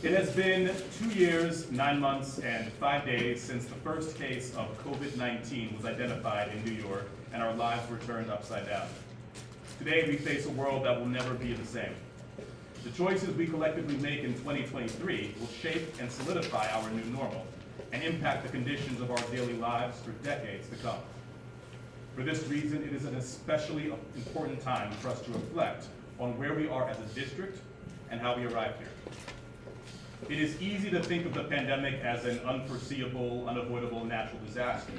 It has been 2 years, 9 months, and 5 days since the first case of COVID-19 was identified in New York and our lives were turned upside down. Today, we face a world that will never be the same. The choices we collectively make in 2023 will shape and solidify our new normal and impact the conditions of our daily lives for decades to come. For this reason, it is an especially important time for us to reflect on where we are as a district and how we arrived here. It is easy to think of the pandemic as an unforeseeable, unavoidable natural disaster.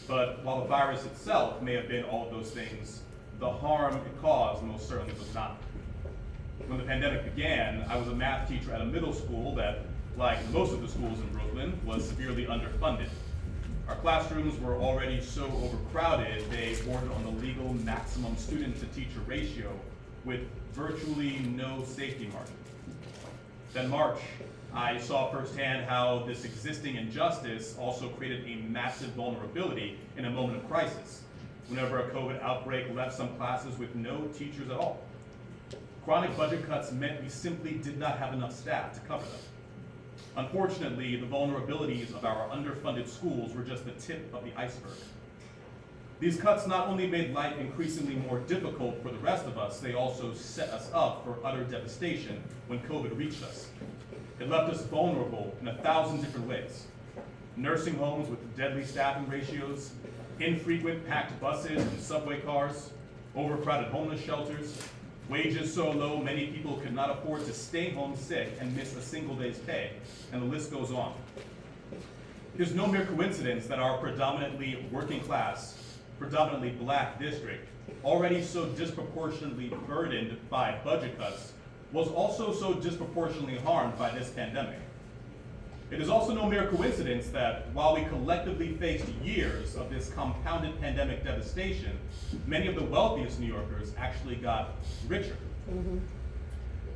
But while the virus itself may have been all of those things, the harm it caused most certainly was not. When the pandemic began, I was a math teacher at a middle school that, like most of the schools in Brooklyn, was severely underfunded. Our classrooms were already so overcrowded, they bordered on the legal maximum student-to-teacher ratio with virtually no safety margin. That March, I saw firsthand how this existing injustice also created a massive vulnerability in a moment of crisis, whenever a COVID outbreak left some classes with no teachers at all. Chronic budget cuts meant we simply did not have enough staff to cover them. Unfortunately, the vulnerabilities of our underfunded schools were just the tip of the iceberg. These cuts not only made life increasingly more difficult for the rest of us, they also set us up for utter devastation when COVID reached us. It left us vulnerable in 1,000 different ways. Nursing homes with deadly staffing ratios, infrequent packed buses and subway cars, overcrowded homeless shelters, wages so low many people could not afford to stay home sick and miss a single day's pay, and the list goes on. It is no mere coincidence that our predominantly working class, predominantly black district, already so disproportionately burdened by budget cuts, was also so disproportionately harmed by this pandemic. It is also no mere coincidence that while we collectively faced years of this compounded pandemic devastation, many of the wealthiest New Yorkers actually got richer.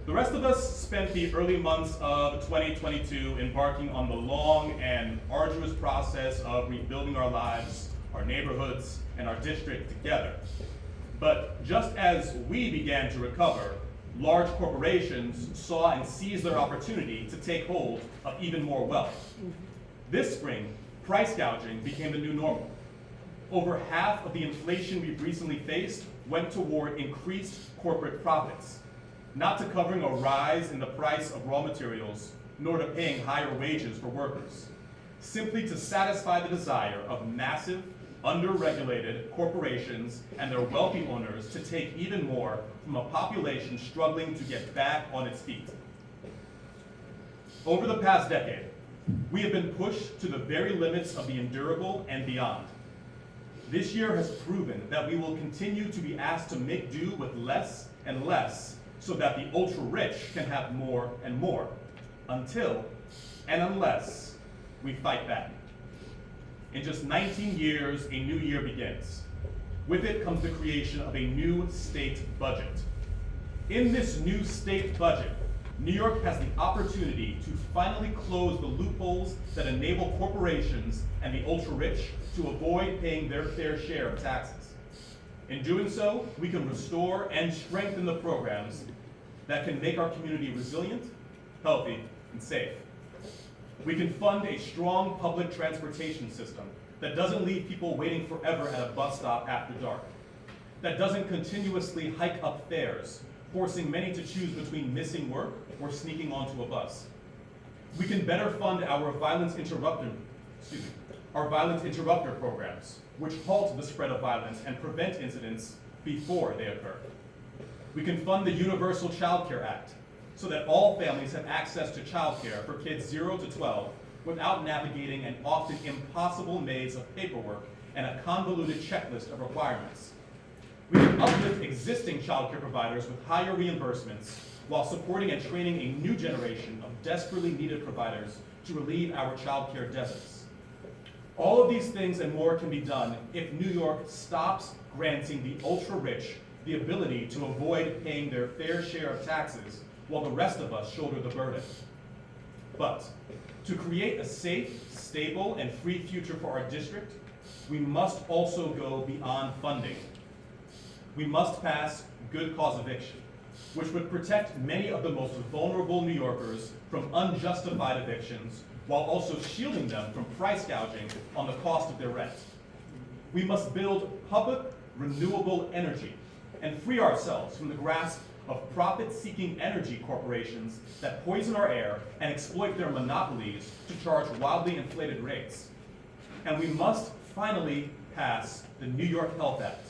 The rest of us spent the early months of 2022 embarking on the long and arduous process of rebuilding our lives, our neighborhoods, and our district together. But just as we began to recover, large corporations saw and seized their opportunity to take hold of even more wealth. This spring, price gouging became the new normal. Over half of the inflation we've recently faced went toward increased corporate profits, not to covering a rise in the price of raw materials, nor to paying higher wages for workers, simply to satisfy the desire of massive, under-regulated corporations and their wealthy owners to take even more from a population struggling to get back on its feet. Over the past decade, we have been pushed to the very limits of the endurable and beyond. This year has proven that we will continue to be asked to make do with less and less so that the ultra-rich can have more and more, until and unless we fight back. In just 19 years, a new year begins. With it comes the creation of a new state budget. In this new state budget, New York has the opportunity to finally close the loopholes that enable corporations and the ultra-rich to avoid paying their fair share of taxes. In doing so, we can restore and strengthen the programs that can make our community resilient, healthy, and safe. We can fund a strong public transportation system that doesn't leave people waiting forever at a bus stop after dark, that doesn't continuously hike up fares, forcing many to choose between missing work or sneaking onto a bus. We can better fund our violence interrupter programs, which halt the spread of violence and prevent incidents before they occur. We can fund the Universal Child Care Act, so that all families have access to childcare for kids 0 to 12 without navigating an often impossible maze of paperwork and a convoluted checklist of requirements. We can uplift existing childcare providers with higher reimbursements while supporting and training a new generation of desperately needed providers to relieve our childcare deserts. All of these things and more can be done if New York stops granting the ultra-rich the ability to avoid paying their fair share of taxes while the rest of us shoulder the burden. But to create a safe, stable, and free future for our district, we must also go beyond funding. We must pass good cause eviction, which would protect many of the most vulnerable New Yorkers from unjustified evictions, while also shielding them from price gouging on the cost of their rent. We must build public, renewable energy and free ourselves from the grasp of profit-seeking energy corporations that poison our air and exploit their monopolies to charge wildly inflated rates. And we must finally pass the New York Health Act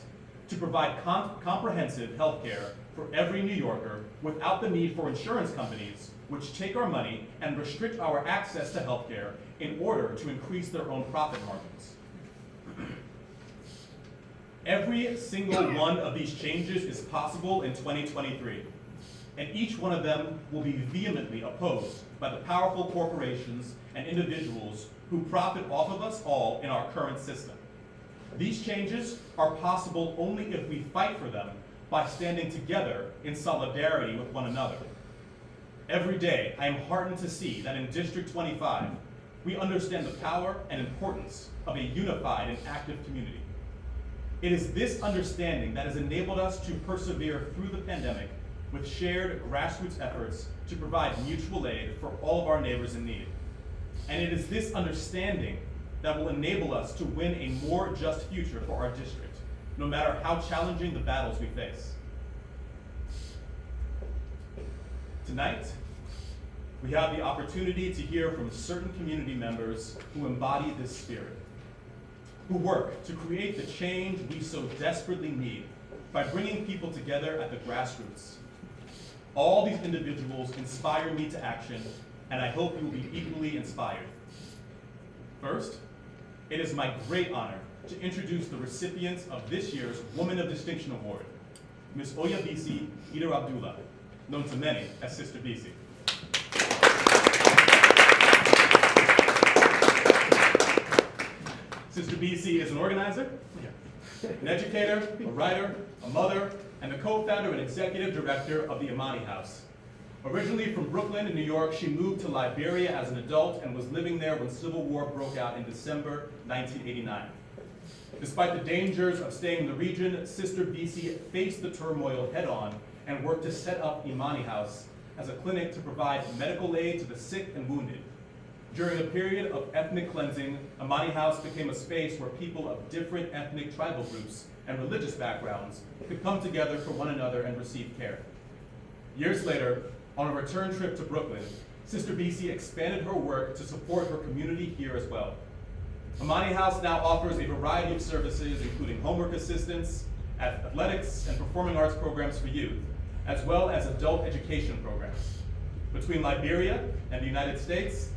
to provide comprehensive health care for every New Yorker without the need for insurance companies which take our money and restrict our access to health care in order to increase their own profit margins. Every single one of these changes is possible in 2023, and each one of them will be vehemently opposed by the powerful corporations and individuals who profit off of us all in our current system. These changes are possible only if we fight for them by standing together in solidarity with one another. Every day, I am heartened to see that in District 25, we understand the power and importance of a unified and active community. It is this understanding that has enabled us to persevere through the pandemic with shared grassroots efforts to provide mutual aid for all of our neighbors in need. And it is this understanding that will enable us to win a more just future for our district, no matter how challenging the battles we face. Tonight, we have the opportunity to hear from certain community members who embody this spirit, who work to create the change we so desperately need by bringing people together at the grassroots. All these individuals inspire me to action, and I hope you will be equally inspired. First, it is my great honor to introduce the recipients of this year's Woman of Distinction Award, Ms. Oyabisi Ida Abdullah, known to many as Sister Bisi. Sister Bisi is an organizer, an educator, a writer, a mother, and the co-founder and executive director of the Imani House. Originally from Brooklyn in New York, she moved to Liberia as an adult and was living there when Civil War broke out in December 1989. Despite the dangers of staying in the region, Sister Bisi faced the turmoil head-on and worked to set up Imani House as a clinic to provide medical aid to the sick and wounded. During a period of ethnic cleansing, Imani House became a space where people of different ethnic tribal groups and religious backgrounds could come together for one another and receive care. Years later, on a return trip to Brooklyn, Sister Bisi expanded her work to support her community here as well. Imani House now offers a variety of services, including homework assistance, athletics, and performing arts programs for youth, as well as adult education programs. Between Liberia and the United States,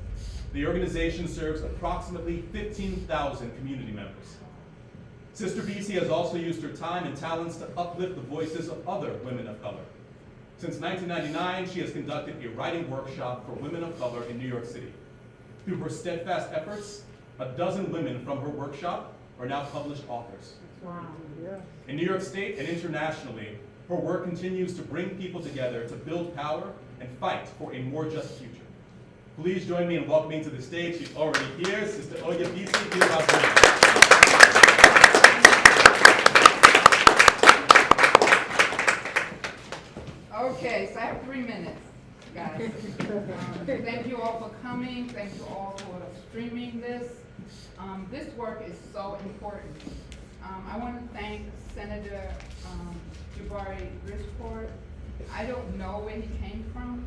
the organization serves approximately 15,000 community members. Sister Bisi has also used her time and talents to uplift the voices of other women of color. Since 1999, she has conducted a writing workshop for women of color in New York City. Through her steadfast efforts, a dozen women from her workshop are now published authors. Wow. Yeah. In New York State and internationally, her work continues to bring people together to build power and fight for a more just future. Please join me in welcoming to the stage, she's already here, Sister Oyabisi Ida Abdullah. Okay, so I have 3 minutes, guys. Thank you all for coming. Thank you all for streaming this. This work is so important. I want to thank Senator Jabari Bridgeport. I don't know where he came from,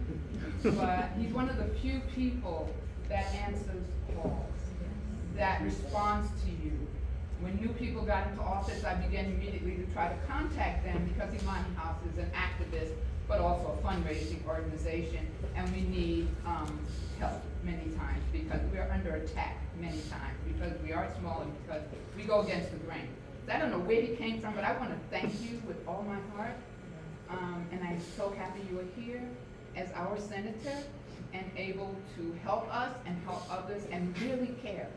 but he's one of the few people that answers calls, that responds to you. When new people got into office, I began immediately to try to contact them because Imani House is an activist, but also a fundraising organization, and we need help many times because we are under attack many times because we are small and because we go against the grain. So I don't know where he came from, but I want to thank you with all my heart. And I'm so happy you are here as our senator and able to help us and help others and really care.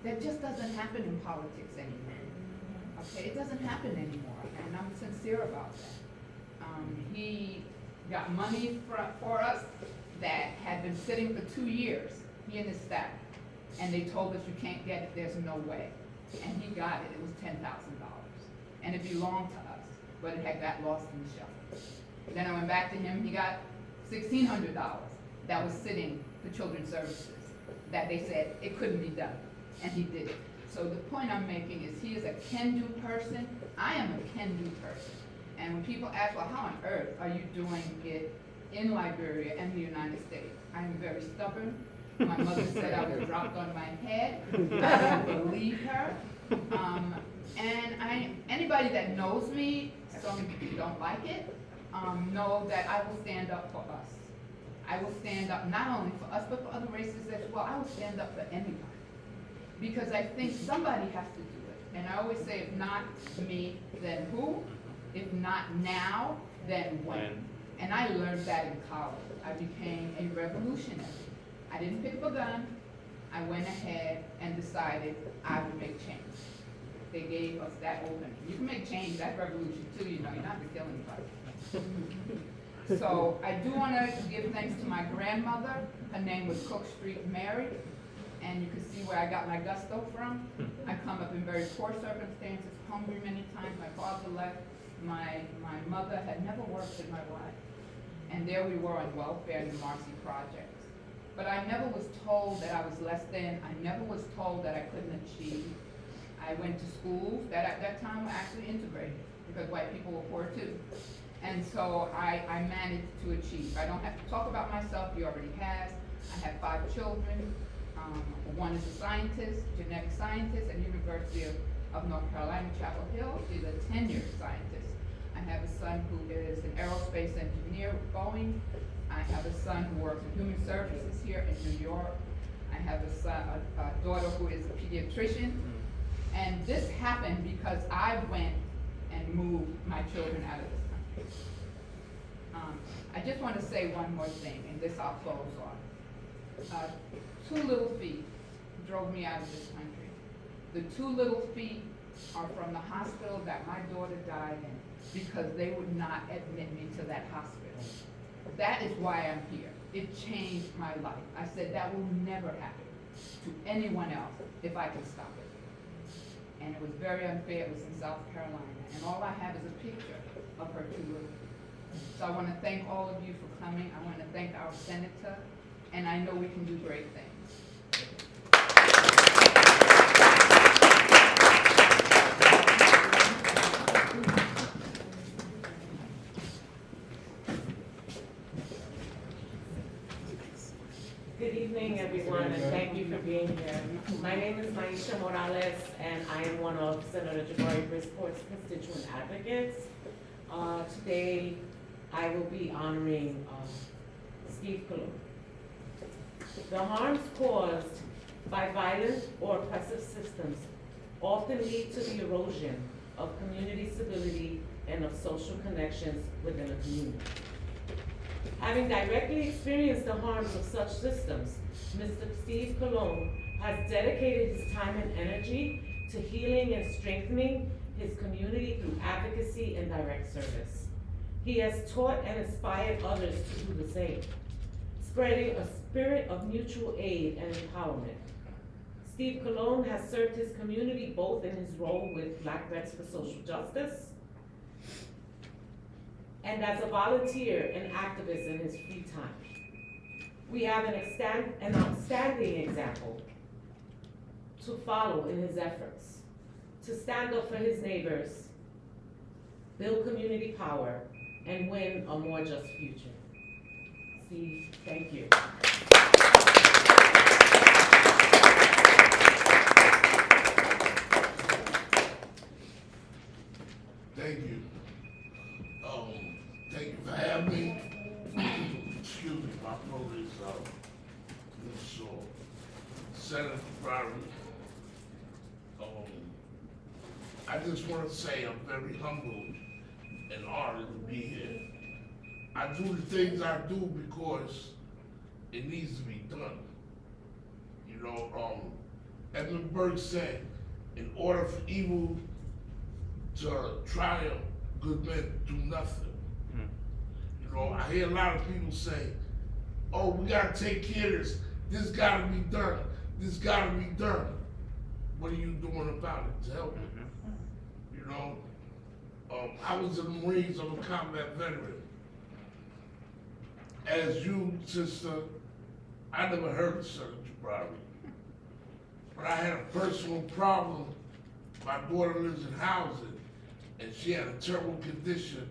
That just doesn't happen in politics anymore. Okay, it doesn't happen anymore, and I'm sincere about that. He got money for us that had been sitting for 2 years, he and his staff, and they told us you can't get it, there's no way. And he got it, it was $10,000, and it belonged to us, but it had got lost in the shuffle. Then I went back to him, he got $1,600 that was sitting for children's services, that they said it couldn't be done, and he did it. So the point I'm making is he is a can-do person, I am a can-do person. And when people ask, well, how on earth are you doing it in Liberia and the United States? I am very stubborn. My mother said I was dropped on my head. I don't believe her. And anybody that knows me, some people don't like it, know that I will stand up for us. I will stand up not only for us, but for other races as well. I will stand up for anybody. Because I think somebody has to do it. And I always say, if not me, then who? If not now, then when? And I learned that in college. I became a revolutionary. I didn't pick up a gun. I went ahead and decided I would make change. They gave us that opening. You can make change, that's revolution too, you know, you don't have to kill anybody. So I do want to give thanks to my grandmother. Her name was Cook Street Mary, and you can see where I got my gusto from. I come up in very poor circumstances, hungry many times. My father left. My mother had never worked in my life. And there we were on welfare in the Marcy Projects. But I never was told that I was less than. I never was told that I couldn't achieve. I went to schools that at that time were actually integrated because white people were poor too. And so I managed to achieve. I don't have to talk about myself, he already has. I have 5 children. One is a scientist, genetic scientist at University of North Carolina, Chapel Hill. She's a tenured scientist. I have a son who is an aerospace engineer with Boeing. I have a son who works in human services here in New York. I have a daughter who is a pediatrician. And this happened because I went and moved my children out of this country. I just want to say one more thing, and this I'll close on. 2 little feet drove me out of this country. The 2 little feet are from the hospital that my daughter died in because they would not admit me to that hospital. That is why I'm here. It changed my life. I said that will never happen to anyone else if I can stop it. And it was very unfair. It was in South Carolina. And all I have is a picture of her 2 little feet. So I want to thank all of you for coming. I want to thank our senator. And I know we can do great things. Good evening, everyone, and thank you for being here. My name is Maisha Morales, and I am one of Senator Jabari Brisport's constituent advocates. Today, I will be honoring Steve Colon. The harms caused by violent or oppressive systems often lead to the erosion of community stability and of social connections within a community. Having directly experienced the harms of such systems, Mr. Steve Colon has dedicated his time and energy to healing and strengthening his community through advocacy and direct service. He has taught and inspired others to do the same, spreading a spirit of mutual aid and empowerment. Steve Colon has served his community both in his role with Black Vets for Social Justice and as a volunteer and activist in his free time. We have an outstanding example to follow in his efforts to stand up for his neighbors, build community power, and win a more just future. Steve, thank you. Thank you. Thank you for having me. Excuse me, my throat is sore. Senator Jabari, I just want to say I'm very humbled and honored to be here. I do the things I do because it needs to be done. You know, Edmund Burke said, in order for evil to triumph, good men do nothing. You know, I hear a lot of people say, oh, we gotta take care of this. This gotta be done. This gotta be done. What are you doing about it to help it? You know, I was in the Marines, I'm a combat veteran. as you, sister, I never heard of Senator Jabari. But I had a personal problem. My daughter lives in housing, and she had a terrible condition,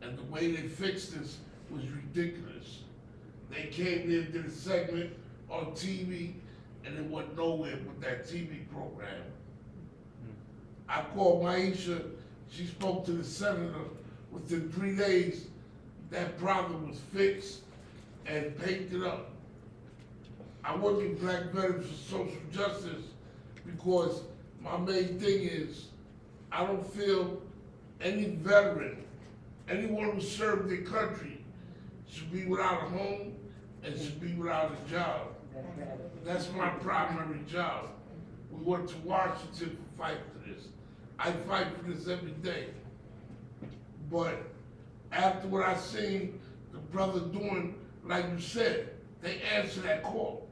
and the way they fixed this was ridiculous. They came there, did a segment on TV, and it went nowhere with that TV program. I called Maisha, she spoke to the senator. Within 3 days, that problem was fixed and painted up. I work in Black Veterans for Social Justice because my main thing is I don't feel any veteran, anyone who served their country should be without a home and should be without a job. That's my primary job. We went to Washington to fight for this. I fight for this every day. But after what I seen the brother doing, like you said, they answer that call.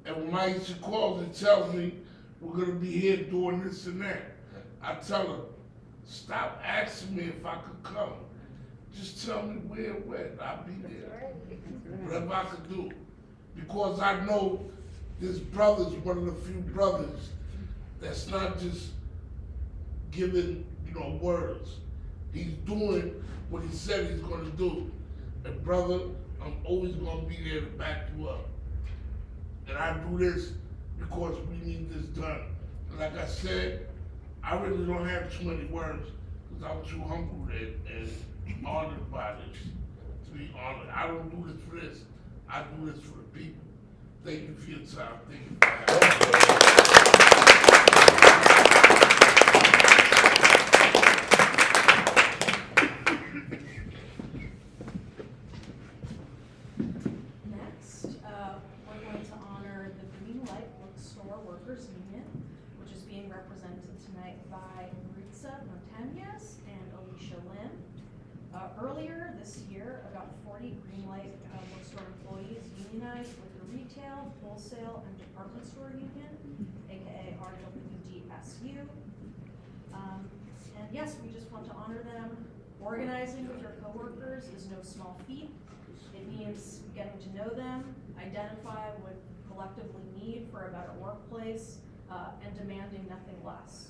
And when Maisha calls and tells me, we're gonna be here doing this and that, I tell her, stop asking me if I could come. Just tell me where and when, I'll be there. Whatever I could do. Because I know this brother's one of the few brothers that's not just giving, words. He's doing what he said he's gonna do. And brother, I'm always gonna be there to back you up. And I do this because we need this done. And like I said, I really don't have too many words because I'm too humble and honored by this, to be honored. I don't do this for this. I do this for the people. Thank you for your time. Thank you for having me. Next, we're going to honor the Green Light Bookstore Workers Union, which is being represented tonight by Maritza Montañez and Alicia Lynn. Earlier this year, about 40 Green Light Bookstore employees unionized with the Retail, Wholesale, and Department Store Union, aka RWDSU. And yes, we just want to honor them. Organizing with your coworkers is no small feat. It means getting to know them, identify what you collectively need for a better workplace, and demanding nothing less.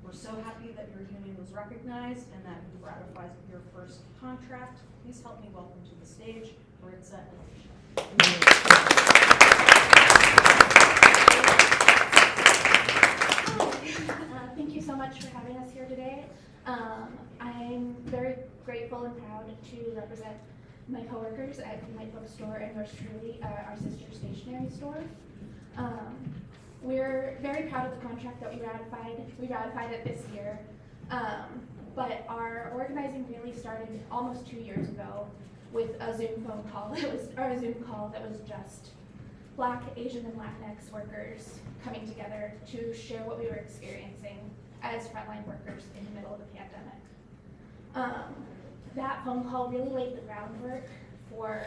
We're so happy that your union was recognized and that you ratified your first contract. Please help me welcome to the stage Maritza and Alicia. Thank you so much for having us here today. I'm very grateful and proud to represent my coworkers at Green Light Bookstore and yours truly, our sister stationery store. We're very proud of the contract that we ratified. We ratified it this year, but our organizing really started almost 2 years ago with a Zoom phone call that was just Black, Asian, and Latinx workers coming together to share what we were experiencing as frontline workers in the middle of the pandemic. That phone call really laid the groundwork for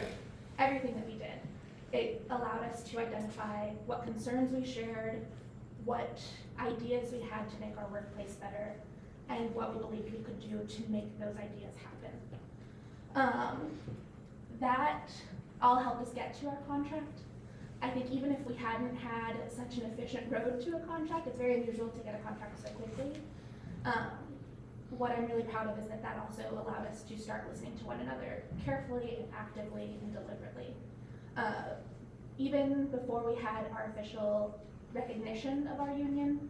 everything that we did. It allowed us to identify what concerns we shared, what ideas we had to make our workplace better, and what we believed we could do to make those ideas happen. That all helped us get to our contract. I think even if we hadn't had such an efficient road to a contract, it's very unusual to get a contract so quickly. What I'm really proud of is that also allowed us to start listening to one another carefully and actively and deliberately. Even before we had our official recognition of our union,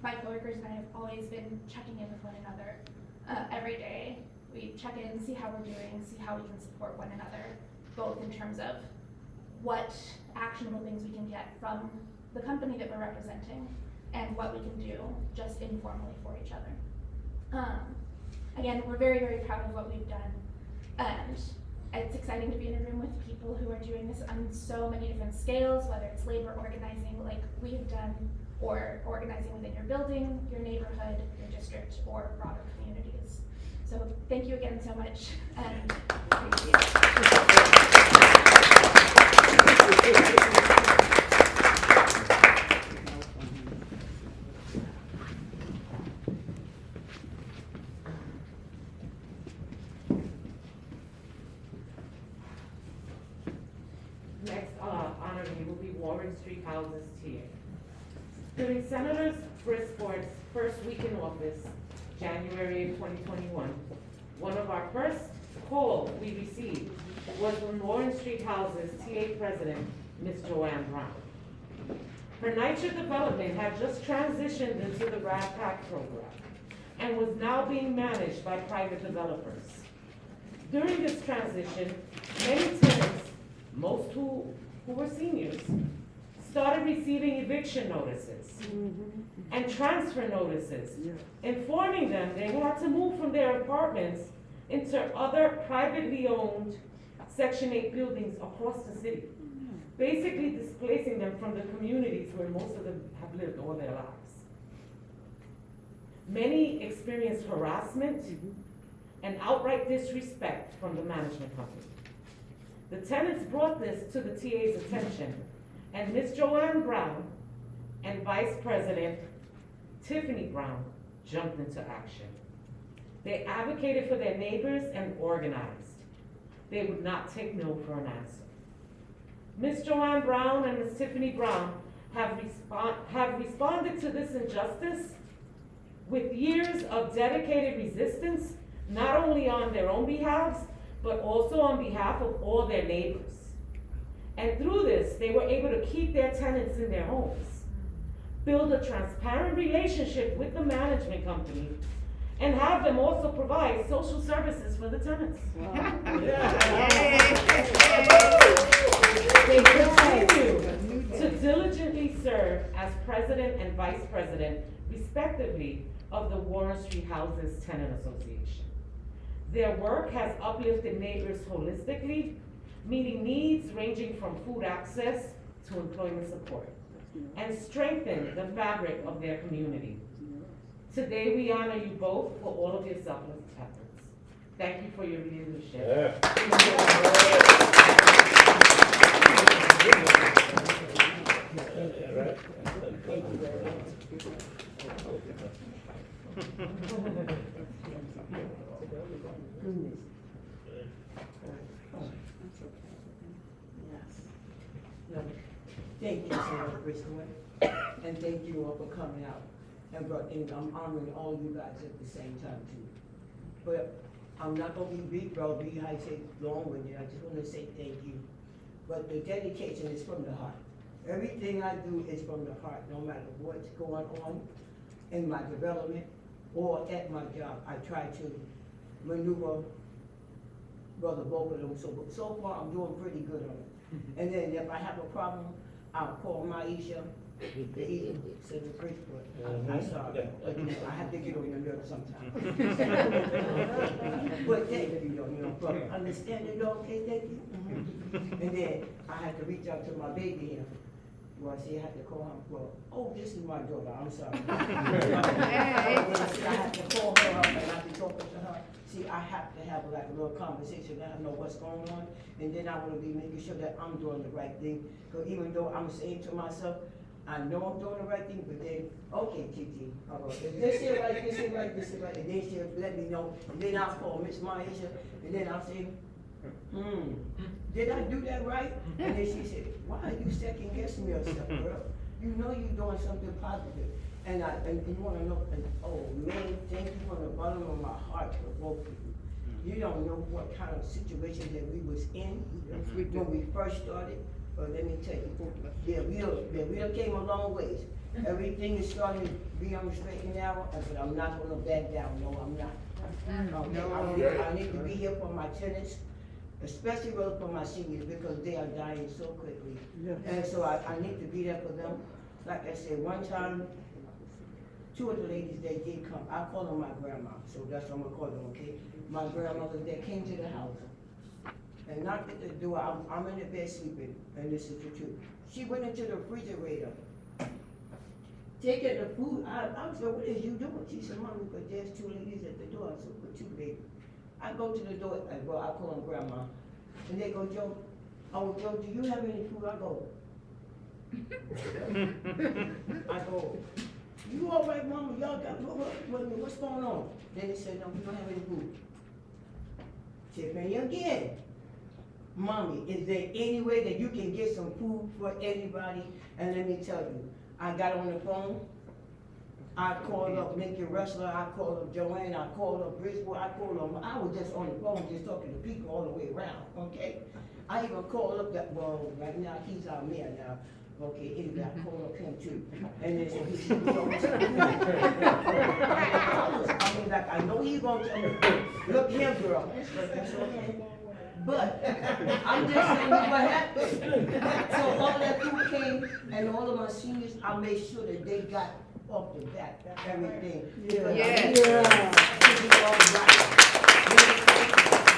my coworkers and I have always been checking in with one another every day. We check in, see how we're doing, see how we can support one another, both in terms of what actionable things we can get from the company that we're representing and what we can do just informally for each other. Again, we're very, very proud of what we've done, and it's exciting to be in a room with people who are doing this on so many different scales, whether it's labor organizing like we've done, or organizing within your building, your neighborhood, your district, or broader communities. So thank you again so much, and appreciate it. company will be Warren Street Houses TA. During Senator Brisport's first week in office, January of 2021, one of our first calls we received was from Warren Street Houses TA President, Ms. Joanne Brown. Her NYCHA development had just transitioned into the RADPAC program and was now being managed by private developers. During this transition, many tenants, most who were seniors, started receiving eviction notices and transfer notices, informing them they had to move from their apartments into other privately owned Section 8 buildings across the city, basically displacing them from the communities where most of them have lived all their lives. Many experienced harassment and outright disrespect from the management company. The tenants brought this to the TA's attention, and Ms. Joanne Brown and Vice President Tiffany Brown jumped into action. They advocated for their neighbors and organized. They would not take no for an answer. Ms. Joanne Brown and Ms. Tiffany Brown have responded to this injustice with years of dedicated resistance, not only on their own behalves, but also on behalf of all their neighbors. And through this, they were able to keep their tenants in their homes, build a transparent relationship with the management company, and have them also provide social services for the tenants. They continue to diligently serve as president and vice president, respectively, of the Warren Street Houses Tenant Association. Their work has uplifted neighbors holistically, meeting needs ranging from food access to employment support, and strengthened the fabric of their community. Today, we honor you both for all of your selfless efforts. Thank you for your leadership. Thank you, Senator Briskman, and thank you all for coming out. And I'm honoring all you guys at the same time too. But I'm not gonna be big, bro, be how you say long-winded. I just wanna say thank you. But the dedication is from the heart. Everything I do is from the heart, no matter what's going on in my development or at my job. I try to maneuver Brother both of them. So far, I'm doing pretty good on it. And then if I have a problem, I'll call Maisha, the easy, said the first one. I'm sorry, but I have to get on your nerves sometimes. But thank you, for understanding, okay, thank you. And then I had to reach out to my baby here. Well, see, I had to call him, well, oh, this is my daughter, I'm sorry. I had to call her up and I had to talk to her. See, I have to have like a little conversation, let her know what's going on, and then I want to be making sure that I'm doing the right thing. Because even though I'm saying to myself, I know I'm doing the right thing, but then, okay, Titi, all right, if this is right, this is right, this is right, and then she'll let me know, and then I'll call Miss Maisha, and then I'll say, did I do that right? And then she said, why are you second guessing yourself, girl? You know you're doing something positive. And you wanna know, and, oh man, thank you from the bottom of my heart for both of you. You don't know what kind of situation that we was in when we first started. But let me tell you, we came a long ways. Everything is starting to be on the straight and narrow, but I'm not gonna back down, no, I'm not. Okay, I need to be here for my tenants, especially really for my seniors, because they are dying so quickly. And so I need to be there for them. Like I said, one time, two of the ladies, they did come. I call them my grandma, so that's what I'm gonna call them, okay? My grandmother, they came to the house and knocked at the door. I'm in the bed sleeping, and this is the truth. She went into the refrigerator, taking the food out. I said, what is you doing? She said, Mommy, but there's two ladies at the door. I said, what two ladies? I go to the door, well, I call them grandma, and they go, Joe, oh, Joe, do you have any food? I go, you all right, Mama? Y'all got, what's going on? Then they said, no, we don't have any food. Tiffany again. Mommy, is there any way that you can get some food for anybody? And let me tell you, I got on the phone, I called up Nikki Wrestler, I called up Joanne, I called up Bridgeport, I was just on the phone, just talking to people all the way around, okay? I even called up that, well, right now, he's our mayor now, okay, anyway, I called up him too. And then he was always I mean, like, I know he's gonna tell me, look here, girl, that's okay. But, I'm just saying what happened. So all that food came, and all of my seniors, I made sure that they got off the back, everything. Because I Yeah. made sure that it was all right.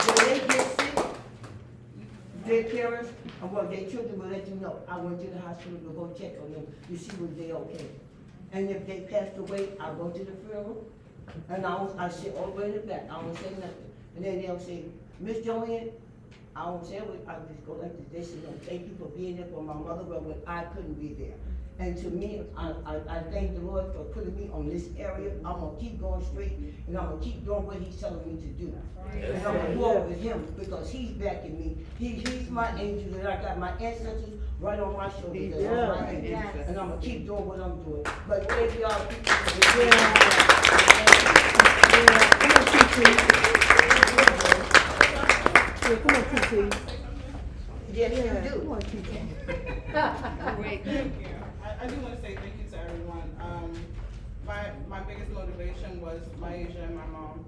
When they get sick, their parents, well, their children will let you know. I went to the hospital to go check on them to see was they okay. And if they passed away, I go to the funeral, and I sit all the way in the back, I don't say nothing. And then they'll say, Miss Joanne, I don't say it, I just go like this, they say, no, thank you for being there for my mother, but when I couldn't be there. And to me, I thank the Lord for putting me on this area. I'm gonna keep going straight, and I'm gonna keep doing what he's telling me to do. And I'm gonna walk with him, because he's backing me. He's my angel, and I got my ancestors right on my shoulders. And I'm my angel. Yes. And I'm gonna keep doing what I'm doing. But thank y'all. Come on, TT. Yes, you do. Come on, TT. Great. Thank you. I do want to say thank you to everyone. My biggest motivation was Maisha and my mom.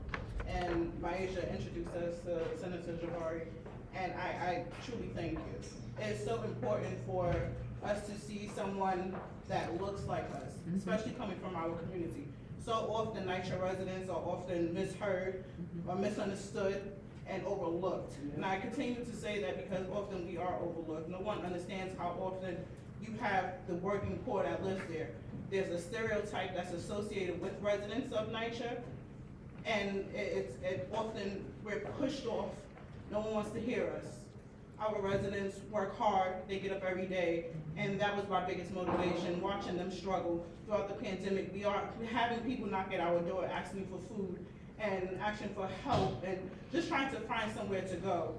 And Maisha introduced us to Senator Jabari, and I truly thank you. It's so important for us to see someone that looks like us, especially coming from our community. So often NYCHA residents are often misheard or misunderstood and overlooked. And I continue to say that because often we are overlooked. No one understands how often you have the working poor that lives there. There's a stereotype that's associated with residents of NYCHA, and it often, we're pushed off. No one wants to hear us. Our residents work hard, they get up every day, and that was my biggest motivation, watching them struggle throughout the pandemic. We are having people knock at our door asking for food and asking for help and just trying to find somewhere to go.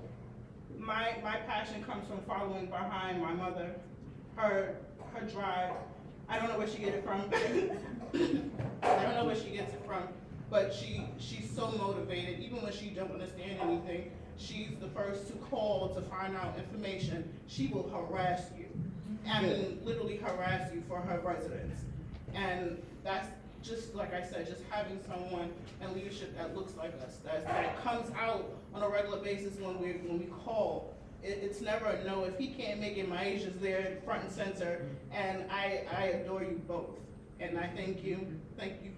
My passion comes from following behind my mother, her drive. I don't know where she gets it from. I don't know where she gets it from, but she's so motivated. Even when she don't understand anything, she's the first to call to find out information. She will harass you. I mean, literally harass you for her residents. And that's just, like I said, just having someone in leadership that looks like us, that comes out on a regular basis when we call. It's never a no. If he can't make it, Maisha's there front and center, and I adore you both. And I thank you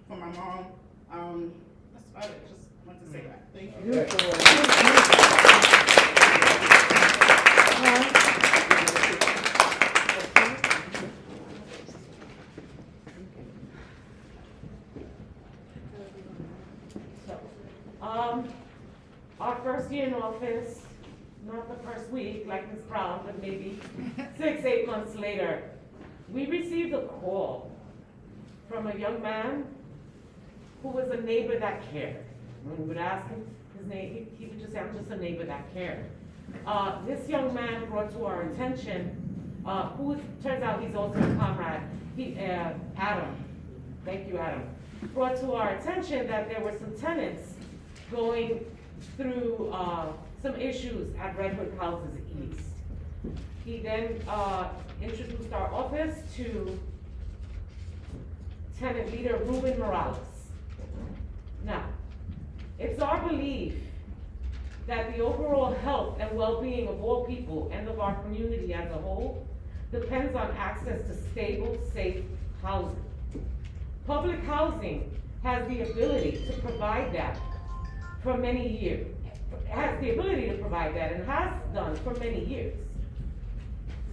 for my mom. That's about it, just want to say that, thank you. Our first year in office, not the first week like Ms. Brown, but maybe 6-8 months later, we received a call from a young man who was a neighbor that cared. When we would ask him his name, he would just say, I'm just a neighbor that cared. This young man brought to our attention, who turns out he's also a comrade, Adam, thank you, Adam, brought to our attention that there were some tenants going through some issues at Redwood Houses East. He then introduced our office to tenant leader Ruben Morales. Now, it's our belief that the overall health and well-being of all people and of our community as a whole depends on access to stable, safe housing. Public housing has the ability to provide that for many years, has the ability to provide that and has done for many years.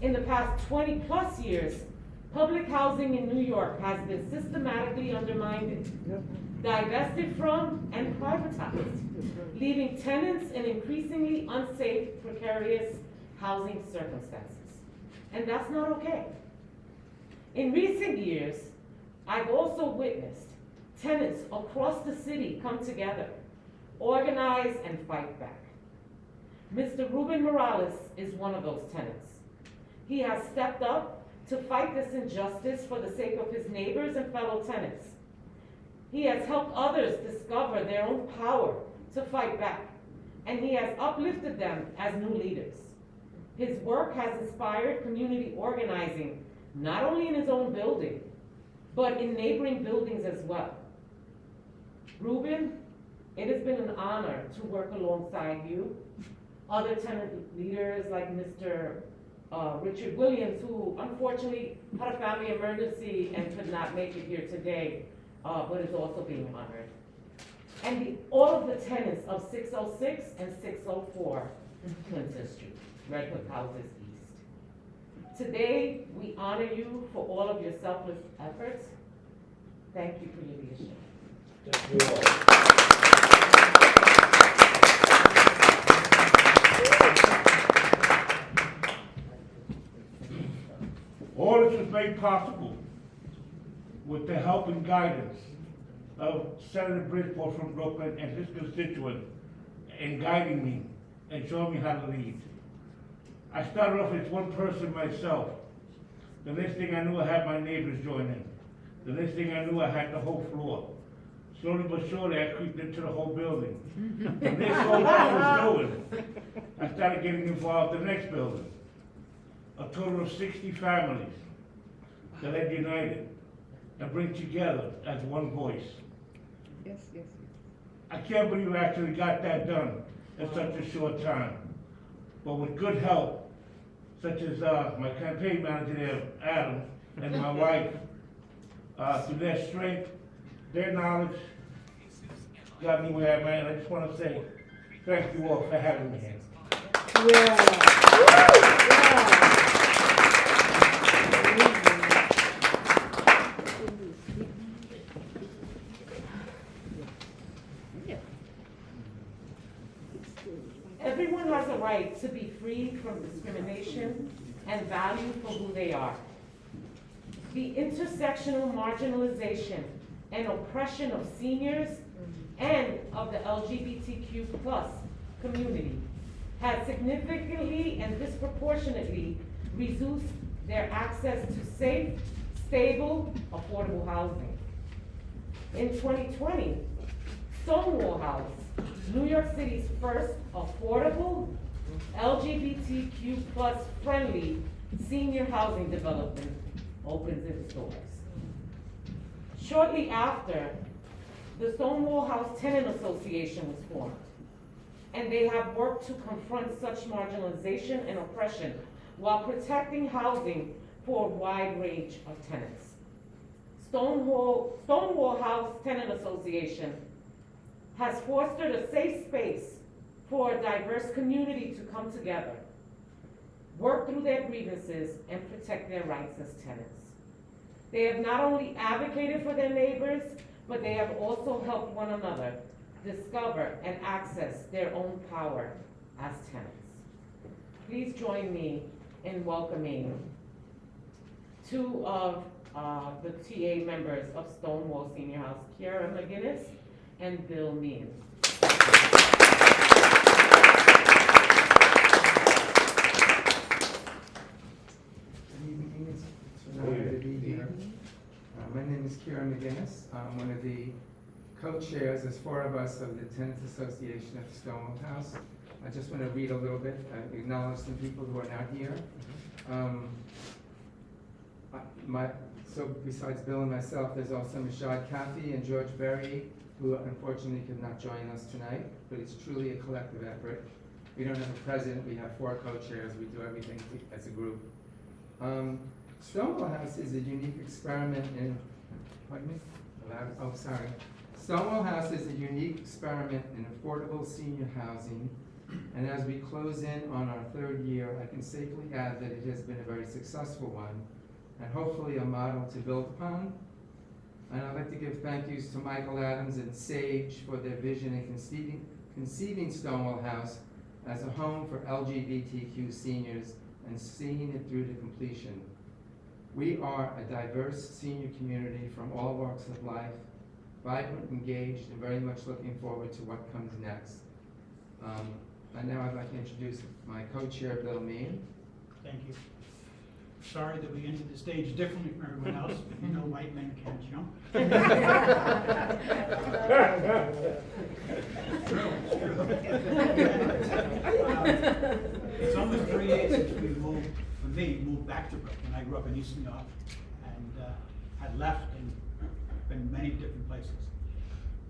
In the past 20+ years, public housing in New York has been systematically undermined, divested from, and privatized, leaving tenants in increasingly unsafe, precarious housing circumstances. And that's not okay. In recent years, I've also witnessed tenants across the city come together, organize and fight back. Mr. Ruben Morales is one of those tenants. He has stepped up to fight this injustice for the sake of his neighbors and fellow tenants. He has helped others discover their own power to fight back, and he has uplifted them as new leaders. His work has inspired community organizing, not only in his own building, but in neighboring buildings as well. Ruben, it has been an honor to work alongside you, other tenant leaders like Mr. Richard Williams, who unfortunately had a family emergency and could not make it here today, but is also being honored. And all of the tenants of 606 and 604 Clinton Street, Redwood Houses East. Today, we honor you for all of your selfless efforts. Thank you for your leadership. Thank you all. All this was made possible with the help and guidance of Senator Bridgeport from Brooklyn and his constituents in guiding me and showing me how to lead. I started off as one person myself. The next thing I knew, I had my neighbors join in. The next thing I knew, I had the whole floor. Slowly but surely, I creeped into the whole building. And this all I was doing, I started getting involved in the next building. A total of 60 families that had united and bring together as one voice. Yes, yes, yes. I can't believe I actually got that done in such a short time. But with good help, such as my campaign manager there, Adam, and my wife, through their strength, their knowledge, got me where I'm at. I just want to say thank you all for having me here. Everyone has a right to be free from discrimination and valued for who they are. The intersectional marginalization and oppression of seniors and of the LGBTQ+ community has significantly and disproportionately reduced their access to safe, stable, affordable housing. In 2020, Stonewall House, New York City's first affordable, LGBTQ+ friendly senior housing development, opens its doors. Shortly after, the Stonewall House Tenant Association was formed, and they have worked to confront such marginalization and oppression while protecting housing for a wide range of tenants. Stonewall House Tenant Association has fostered a safe space for a diverse community to come together, work through their grievances, and protect their rights as tenants. They have not only advocated for their neighbors, but they have also helped one another discover and access their own power as tenants. Please join me in welcoming two of the TA members of Stonewall Senior House, Kiara McGinnis and Bill Means. My name is Kieran McGinnis. I'm one of the co-chairs, there's four of us, of the Tenants Association of Stonewall House. I just want to read a little bit, acknowledge some people who are not here. So besides Bill and myself, there's also Mashad Kafi and George Berry, who unfortunately could not join us tonight, but it's truly a collective effort. We don't have a president, we have four co-chairs, we do everything as a group. Stonewall House is a unique experiment in, pardon me? Oh, sorry. Stonewall House is a unique experiment in affordable senior housing, and as we close in on our third year, I can safely add that it has been a very successful one, and hopefully a model to build upon. And I'd like to give thank yous to Michael Adams and Sage for their vision in conceiving Stonewall House as a home for LGBTQ seniors and seeing it through to completion. We are a diverse senior community from all walks of life, vibrant, engaged, and very much looking forward to what comes next. And now I'd like to introduce my co-chair, Bill Mean. Thank you. Sorry that we entered the stage differently from everyone else, but you know white men can't jump. It's almost 3 years since we moved back to Brooklyn. I grew up in East New York and had left and been many different places.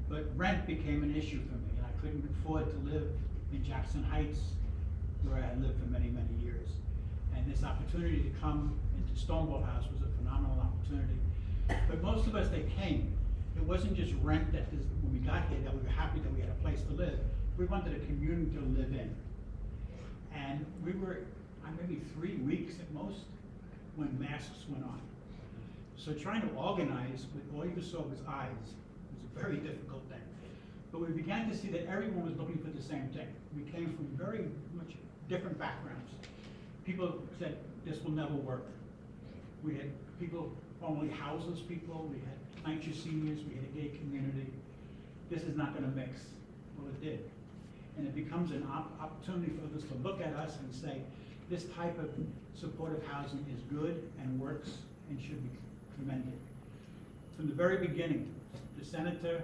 But rent became an issue for me, and I couldn't afford to live in Jackson Heights, where I had lived for many, many years. And this opportunity to come into Stonewall House was a phenomenal opportunity. But most of us that came, it wasn't just rent that when we got here that we were happy that we had a place to live. We wanted a community to live in. And we were maybe 3 weeks at most when masks went on. So trying to organize with all you saw was eyes was a very difficult thing. But we began to see that everyone was looking for the same thing. We came from very much different backgrounds. People said, this will never work. We had people formerly houseless people, we had NYCHA seniors, we had a gay community. This is not gonna mix. Well, it did. And it becomes an opportunity for us to look at us and say, this type of supportive housing is good and works and should be commended. From the very beginning, the senator,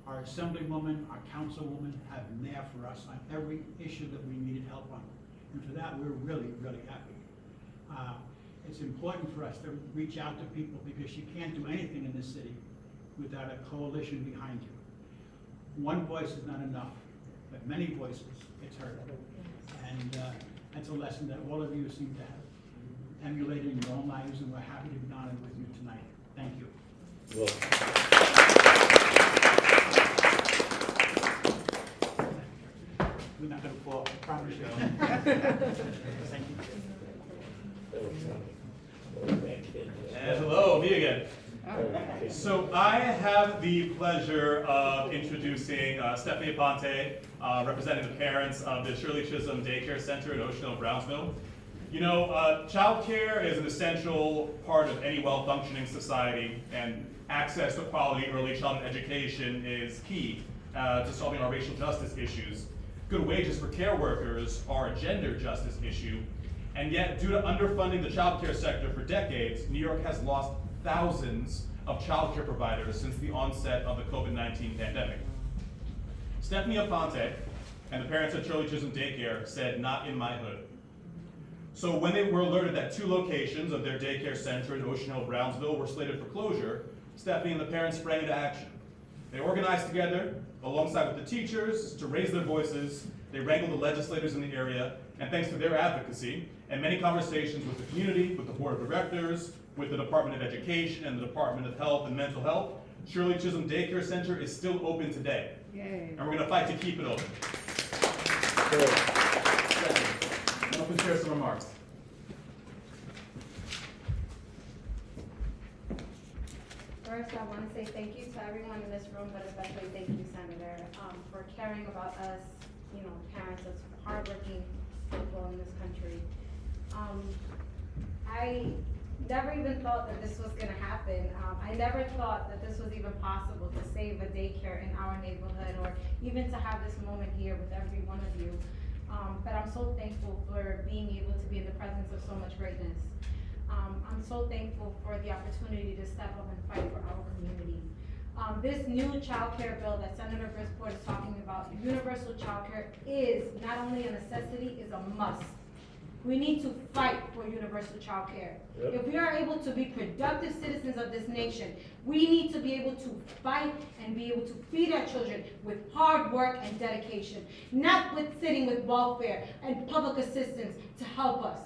our assemblywoman, our councilwoman have been there for us on every issue that we needed help on. And for that, we're really, really happy. It's important for us to reach out to people because you can't do anything in this city without a coalition behind you. One voice is not enough, but many voices gets heard. And that's a lesson that all of you seem to have emulated in your own lives, and we're happy to be honored with you tonight. Thank you. We're not going to fall, I promise you. Thank you. And hello, me again. So I have the pleasure of introducing Stephanie Aponte, representing the parents of the Shirley Chisholm Daycare Center in Ocean Hill, Brownsville. You know, childcare is an essential part of any well-functioning society, and access to quality early childhood education is key to solving our racial justice issues. Good wages for care workers are a gender justice issue, and yet due to underfunding the childcare sector for decades, New York has lost thousands of childcare providers since the onset of the COVID-19 pandemic. Stephanie Aponte and the parents at Shirley Chisholm Daycare said, "Not in my hood." So when they were alerted that 2 locations of their daycare center in Ocean Hill, Brownsville were slated for closure, Stephanie and the parents sprang into action. They organized together, alongside with the teachers, to raise their voices. They wrangled the legislators in the area, and thanks to their advocacy and many conversations with the community, with the board of directors, with the Department of Education and the Department of Health and Mental Health, Shirley Chisholm Daycare Center is still open today. Yay. And we're gonna fight to keep it open. I'll open share some remarks. First, I want to say thank you to everyone in this room, but especially thank you, Senator, for caring about us, you know, parents of hardworking people in this country. I never even thought that this was going to happen. I never thought that this was even possible to save a daycare in our neighborhood, or even to have this moment here with every one of you. But I'm so thankful for being able to be in the presence of so much greatness. I'm so thankful for the opportunity to step up and fight for our community. This new child care bill that Senator Brisport is talking about, universal child care, is not only a necessity, is a must. We need to fight for universal child care. Yep. If we are able to be productive citizens of this nation, we need to be able to fight and be able to feed our children with hard work and dedication, not with sitting with welfare and public assistance to help us.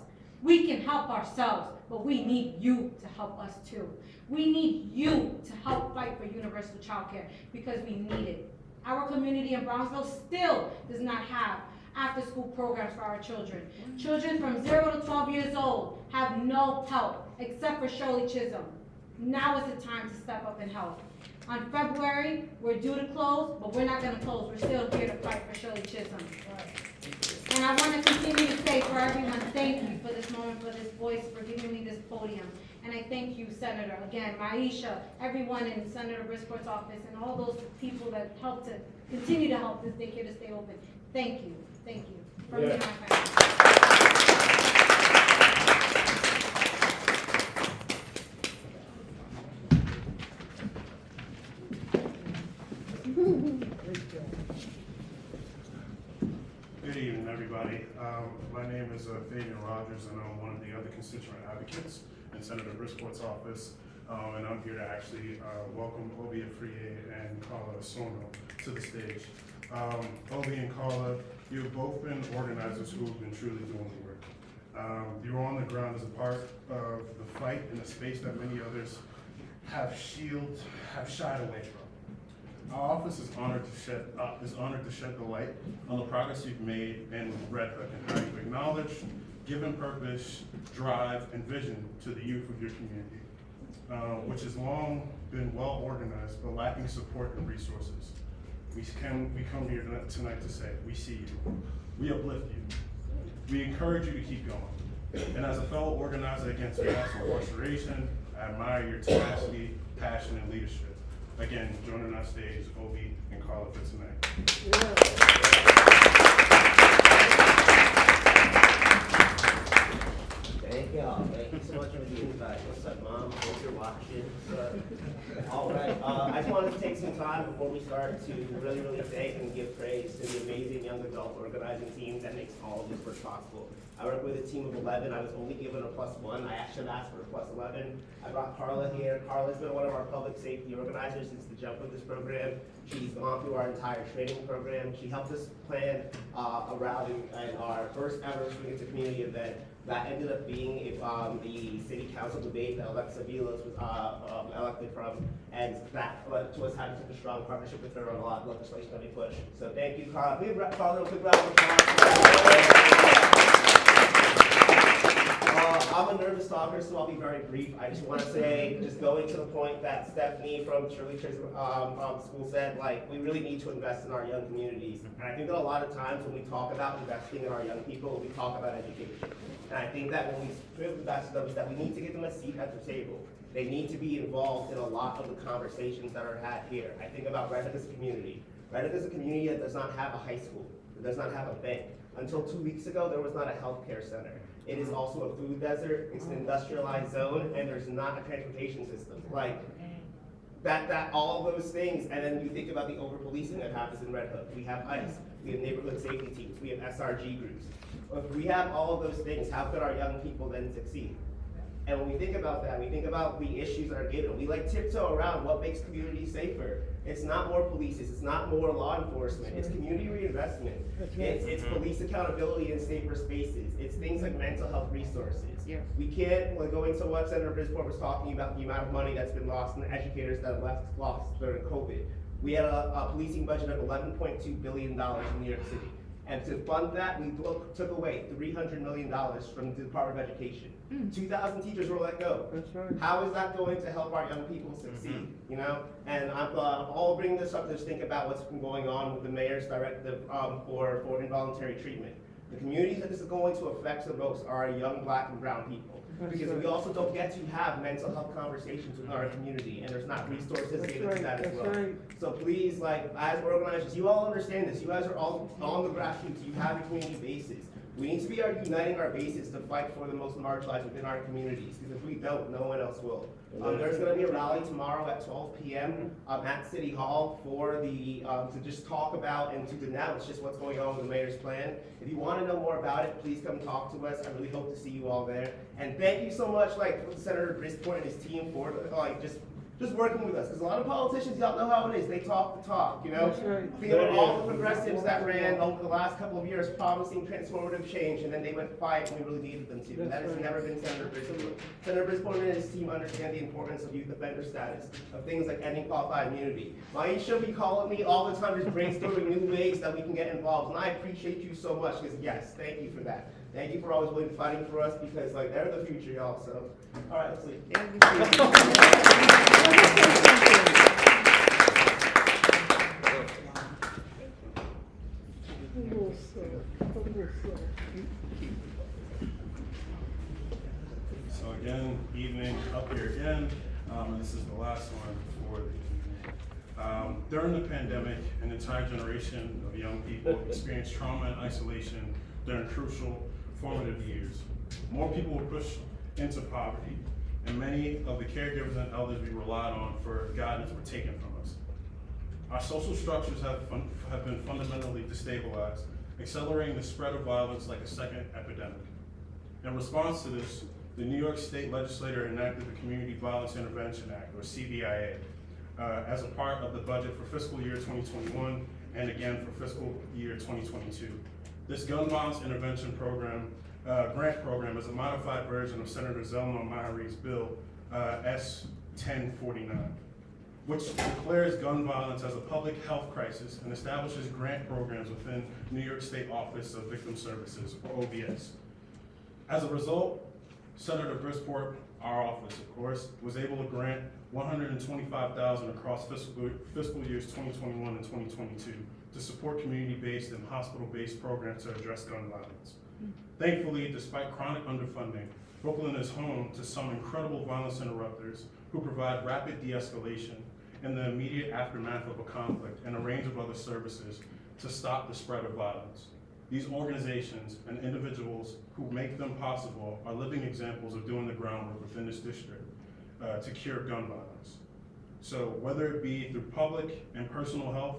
We can help ourselves, but we need you to help us too. We need you to help fight for universal child care because we need it. Our community in Brownsville still does not have after-school programs for our children. Children from 0 to 12 years old have no help except for Shirley Chisholm. Now is the time to step up and help. On February, we're due to close, but we're not gonna close. We're still here to fight for Shirley Chisholm. And I want to continue to say for everyone, thank you for this moment, for this voice, for giving me this podium. And I thank you, Senator, again, Maisha, everyone in Senator Brisport's office, and all those people that helped to continue to help this daycare to stay open. Thank you. Thank you. from me and Yeah. my family. Good evening, everybody. My name is Fabian Rogers, and I'm one of the other constituent advocates in Senator Brisport's office. And I'm here to actually welcome Obi Afriye and Carla Sono to the stage. Obi and Carla, you've both been organizers who have been truly doing the work. You're on the ground as a part of the fight in a space that many others have shied away from. Our office is honored to shed the light on the progress you've made in Red Hook and how you've acknowledged, given purpose, drive, and vision to the youth of your community, which has long been well organized but lacking support and resources. We come here tonight to say, we see you, we uplift you, we encourage you to keep going. And as a fellow organizer against mass incarceration, I admire your tenacity, passion, and leadership. Again, joining our stage, Obi and Carla for tonight. Thank y'all. Thank you so much for the invite. What's up, Mom? Hope you're watching. All right. I just wanted to take some time before we start to really thank and give praise to the amazing young adult organizing team that makes all of this work possible. I work with a team of 11. I was only given a +1. I actually asked for a +11. I brought Carla here. Carla's been one of our public safety organizers since the jump of this program. She's gone through our entire training program. She helped us plan a rally and our first ever Swing Into Community event that ended up being the city council debate that Alexa Vilas was elected from, and that led to us having such a strong partnership with her on a lot of legislation that we push. So thank you, Carla. Carla, a big round of applause. I'm a nervous talker, so I'll be very brief. I just want to say, just going to the point that Stephanie from Shirley Chisholm School said, like, we really need to invest in our young communities. And I think that a lot of times when we talk about investing in our young people, we talk about education. And I think that when we invest in them, is that we need to give them a seat at the table. They need to be involved in a lot of the conversations that are had here. I think about Red Hook as a community. Red Hook is a community that does not have a high school, that does not have a bank. Until 2 weeks ago, there was not a healthcare center. It is also a food desert, it's an industrialized zone, and there's not a transportation system. Like, all of those things, and then you think about the over-policing that happens in Red Hook. We have ICE, we have neighborhood safety teams, we have SRG groups. If we have all of those things, how could our young people then succeed? And when we think about that, we think about the issues that are given. We like tiptoe around what makes communities safer. It's not more police, it's not more law enforcement, it's community reinvestment. It's police accountability in safer spaces. It's things like mental health resources. Yeah. We can't, like going to what Senator Brisport was talking about, the amount of money that's been lost and the educators that have lost during COVID. We had a policing budget of $11.2 billion in New York City. And to fund that, we took away $300 million from the Department of Education. 2,000 teachers were let go. That's right. How is that going to help our young people succeed? You know, and I'm all bringing this up to just think about what's been going on with the mayor's directive for involuntary treatment. The communities that this is going to affect the most are our young Black and brown people. Because we also don't get to have mental health conversations within our community, and there's not resources given to that as well. So please, like, as organizers, you all understand this. You guys are all on the grassroots. You have your community bases. We need to be uniting our bases to fight for the most marginalized within our communities, because if we don't, no one else will. There's going to be a rally tomorrow at 12 p.m. At City Hall for the to just talk about and to denounce just what's going on with the mayor's plan. If you want to know more about it, please come talk to us. I really hope to see you all there. And thank you so much, like Senator Brisport and his team for like just working with us, because a lot of politicians, y'all know how it is. They talk the talk, you know? Think about all the progressives that ran over the last couple of years promising transformative change, and then they went quiet when we really needed them to. And that has never been Senator Brisport. Senator Brisport and his team understand the importance of youth offender status, of things like ending qualified immunity. Maisha be calling me all the time, just brainstorming new ways that we can get involved, and I appreciate you so much, because yes, thank you for that. Thank you for always really fighting for us, because like they're the future, y'all. So, all right, let's leave. So again, evening up here again. This is the last one for the evening. During the pandemic, an entire generation of young people experienced trauma and isolation during crucial formative years. More people were pushed into poverty, and many of the caregivers and elders we relied on for guidance were taken from us. Our social structures have been fundamentally destabilized, accelerating the spread of violence like a second epidemic. In response to this, the New York State Legislature enacted the Community Violence Intervention Act, or CVIA, as a part of the budget for fiscal year 2021 and again for fiscal year 2022. This gun violence intervention program, grant program, is a modified version of Senator Zelma Maherie's bill, S 1049, which declares gun violence as a public health crisis and establishes grant programs within New York State Office of Victim Services, or OVS. As a result, Senator Brisport, our office of course, was able to grant $125,000 across fiscal years 2021 and 2022 to support community-based and hospital-based programs to address gun violence. Thankfully, despite chronic underfunding, Brooklyn is home to some incredible violence interrupters who provide rapid de-escalation in the immediate aftermath of a conflict and a range of other services to stop the spread of violence. These organizations and individuals who make them possible are living examples of doing the groundwork within this district to cure gun violence. So whether it be through public and personal health,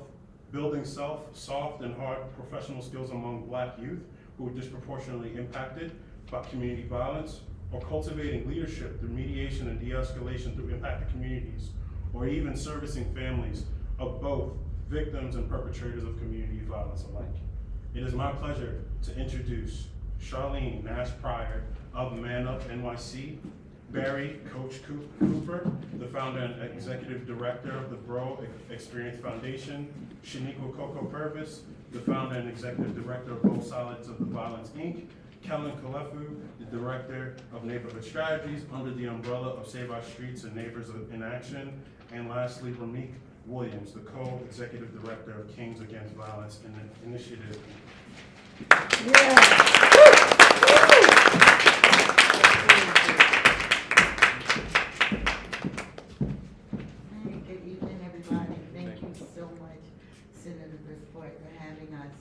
building soft and hard professional skills among Black youth who are disproportionately impacted by community violence, or cultivating leadership through mediation and de-escalation through impacted communities, or even servicing families of both victims and perpetrators of community violence alike. It is my pleasure to introduce Charlene Nash Pryor of Man Up NYC, Barry Coach Cooper, the founder and executive director of the Bro Experience Foundation, Shaniqua Coco Purvis, the founder and executive director of Both Sides of the Violence, Inc., Kellen Kalefu, the director of Neighborhood Strategies under the umbrella of Save Our Streets and Neighbors in Action, and lastly, Ramik Williams, the co-executive director of Kings Against Violence Initiative. Good evening, everybody. Thank you so much, Senator Brisport, for having us.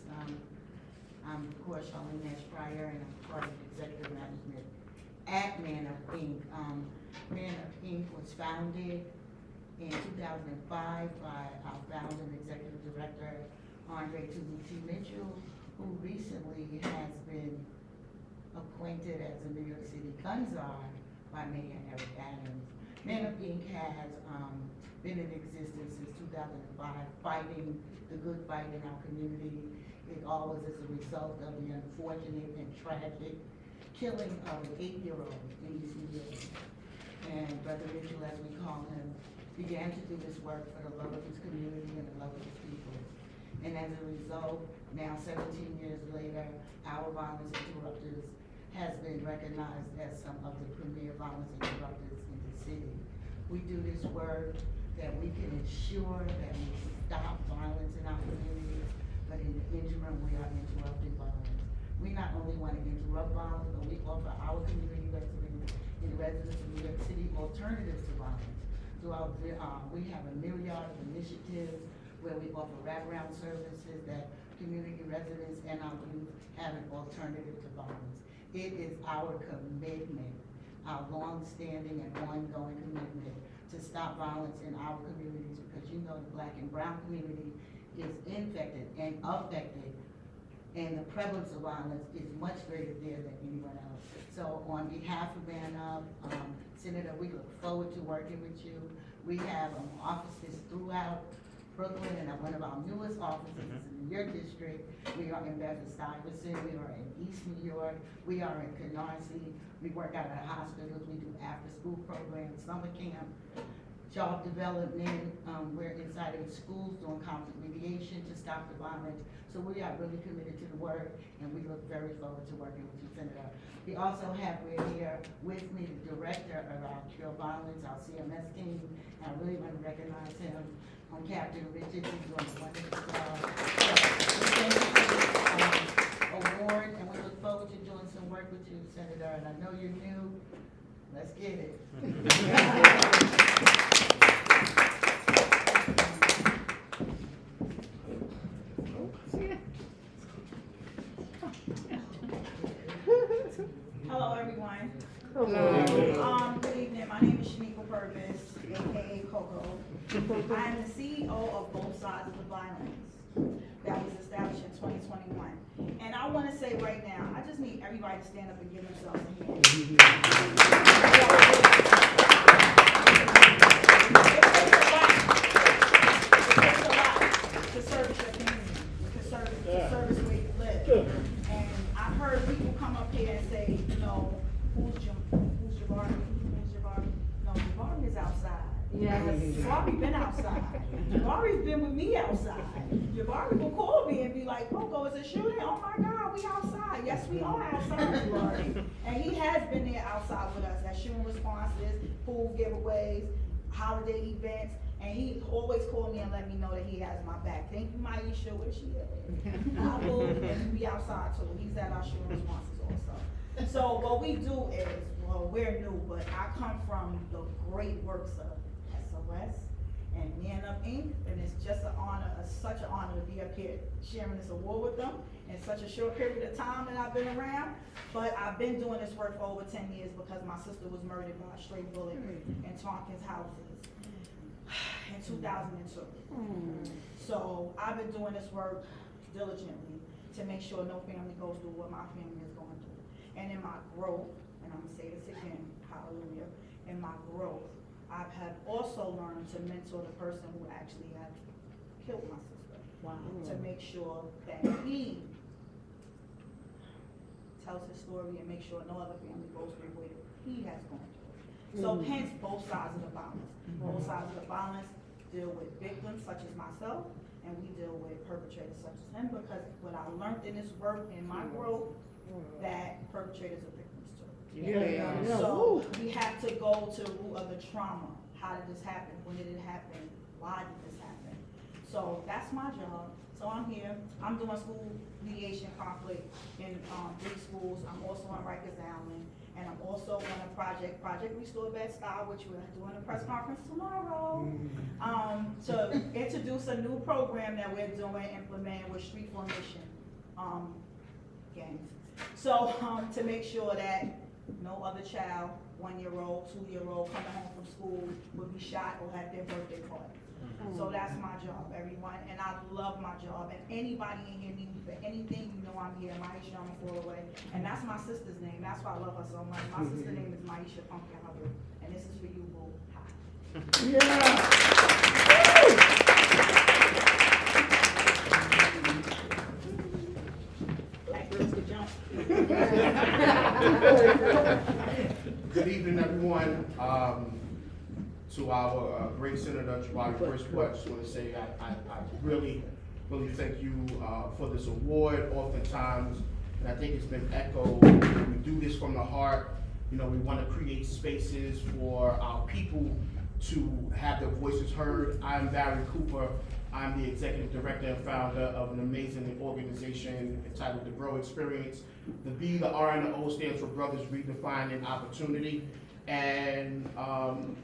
I'm, of course, Charlene Nash Pryor, and I'm part of executive management at Man Up Inc. Man Up Inc. was founded in 2005 by our founder and executive director, Andre Tubuti Mitchell, who recently has been appointed as the New York City gun czar by Mayor Eric Adams. Man Up Inc. has been in existence since 2005, fighting the good fight in our community. It all was as a result of the unfortunate and tragic killing of an 8-year-old in East New York. And Brother Mitchell, as we call him, began to do this work for the love of his community and the love of his people. And as a result, now 17 years later, our Violence Interrupters has been recognized as some of the premier violence interrupters in the city. We do this work that we can ensure that we stop violence in our communities, but in the interim, we are interrupting violence. We not only want to interrupt violence, but we offer our community residents and residents of New York City alternatives to violence. Throughout we have a myriad of initiatives where we offer wraparound services that community residents and our youth have an alternative to violence. It is our commitment, our long-standing and ongoing commitment to stop violence in our communities, because you know the Black and brown community is infected and affected, and the prevalence of violence is much greater there than anywhere else. So on behalf of Man Up, Senator, we look forward to working with you. We have offices throughout Brooklyn, and one of our newest offices is in your district. We are in Bedford-Stuyvesant, we are in East New York, we are in Canarsie. We work out at hospitals, we do after-school programs, summer camp, job development. We're inside of schools doing conflict mediation to stop the violence. So we are really committed to the work, and we look very forward to working with you, Senator. We also have here with me the director of our Cure Violence, our CMS team, and I really want to recognize him, Captain Richards. He's doing a wonderful job. So we thank you for this award, and we look forward to doing some work with you, Senator, and I know you're new. Let's get it. My name is Shanika Purvis, aka Coco. I am the CEO of Both Sides of the Violence that was established in 2021. And I want to say right now, I just need everybody to stand up and give themselves a hand. It takes a lot to service your community, to service where you live. And I've heard people come up here and say, you know, who's Jabari? No, Jabari is outside. Yes. Jabari been outside. Jabari's been with me outside. Jabari will call me and be like, Coco, is it shooting? Oh my God, we outside. Yes, we are outside, Jabari. And he has been there outside with us at shooting responses, pool giveaways, holiday events. And he always called me and let me know that he has my back. Thank you, Maisha, where she is. I will, and we outside too. He's at our shooting responses also. So what we do is, well, we're new, but I come from the great works of SOS and Man Up Inc. And it's just an honor, such an honor to be up here sharing this award with them in such a short period of time that I've been around. But I've been doing this work for over 10 years because my sister was murdered by a stray bullet in Tompkins houses in 2002. So I've been doing this work diligently to make sure no family goes through what my family is going through. And in my growth, and I'm gonna say this again, hallelujah, in my growth, I have also learned to mentor the person who actually had killed my sister. Wow. To make sure that he tells his story and make sure no other family goes through what he has gone through. So hence both sides of the violence. Both sides of the violence deal with victims such as myself, and we deal with perpetrators such as him, because what I learned in this work, in my growth, that perpetrators are victims too. Yeah. So we have to go to the root of the trauma. How did this happen? When did it happen? Why did this happen? So that's my job. So I'm here. I'm doing school mediation conflict in 3 schools. I'm also on Rikers Island. And I'm also on a Project Restore Bed-Stuy, which we're doing a press conference tomorrow, to introduce a new program that we're doing, implementing with street formation gangs. So to make sure that no other child, 1-year-old, 2-year-old, coming home from school would be shot or have their birthday party. So that's my job, everyone, and I love my job. And anybody in here need me for anything, you know I'm here. Maisha, I'm a away. And that's my sister's name. That's why I love her so much. My sister's name is Maisha Pumpkin Hubbard, and this is for you, boo. Hi. Black girls can jump. Good evening, everyone. To our great Senator Jabari Brisport, I just want to say I really thank you for this award. Oftentimes, and I think it's been echoed, we do this from the heart. You know, we want to create spaces for our people to have their voices heard. I'm Barry Cooper. I'm the executive director and founder of an amazing organization entitled The Grow Experience. The B, the R, and the O stands for Brothers Redefining Opportunity. And,